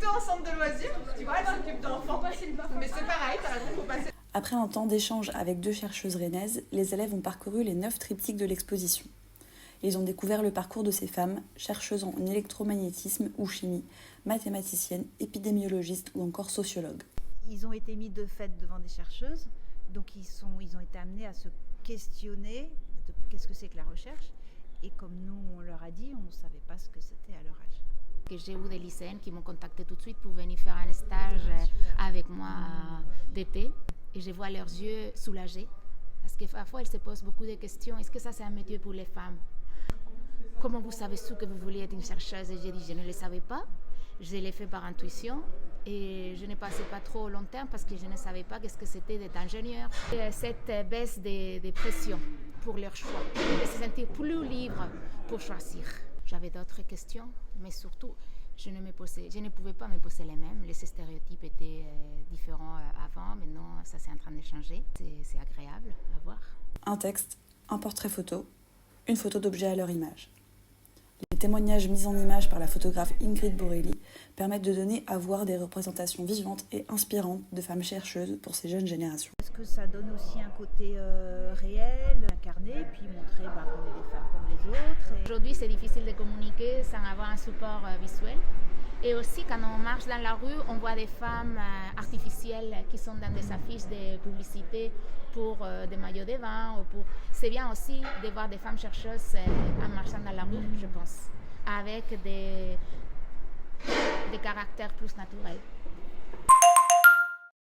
plutôt en centre de loisirs, tu vois, elles s'occupent d'enfants. Mais c'est pareil, t'as raison, faut passer. Après un temps d'échange avec 2 chercheuses rennaises, les élèves ont parcouru les 9 triptyques de l'exposition. Ils ont découvert le parcours de ces femmes, chercheuses en électromagnétisme ou chimie, mathématiciennes, épidémiologistes ou encore sociologues. Ils ont été mis de fait devant des chercheuses, donc ils ont été amenés à se questionner de qu'est-ce que c'est que la recherche. Et comme nous, on leur a dit, on ne savait pas ce que c'était à leur âge. J'ai eu des lycéennes qui m'ont contacté tout de suite pour venir faire un stage avec moi d'été. Et je vois leurs yeux soulagés. Parce que parfois, elles se posent beaucoup de questions. Est-ce que ça, c'est un métier pour les femmes? Comment vous savez ce que vous vouliez être une chercheuse? Et j'ai dit, je ne le savais pas. Je l'ai fait par intuition. Et je ne passais pas trop longtemps parce que je ne savais pas qu'est-ce que c'était d'être ingénieur. Cette baisse des pressions pour leur choix. De se sentir plus libre pour choisir. J'avais d'autres questions, mais surtout, je ne pouvais pas me poser les mêmes. Les stéréotypes étaient différents avant, maintenant ça c'est en train de changer. C'est agréable à voir. Un texte, un portrait photo, une photo d'objet à leur image. Les témoignages mis en image par la photographe Ingrid Borelli permettent de donner à voir des représentations vivantes et inspirantes de femmes chercheuses pour ces jeunes générations. Est-ce que ça donne aussi un côté réel, incarné, puis montrer qu'on est des femmes comme les autres Aujourd'hui, c'est difficile de communiquer sans avoir un support visuel. Et aussi, quand on marche dans la rue, on voit des femmes artificielles qui sont dans des affiches de publicité pour des maillots de bain. C'est bien aussi de voir des femmes chercheuses en marchant dans la rue, je pense, avec des caractères plus naturels.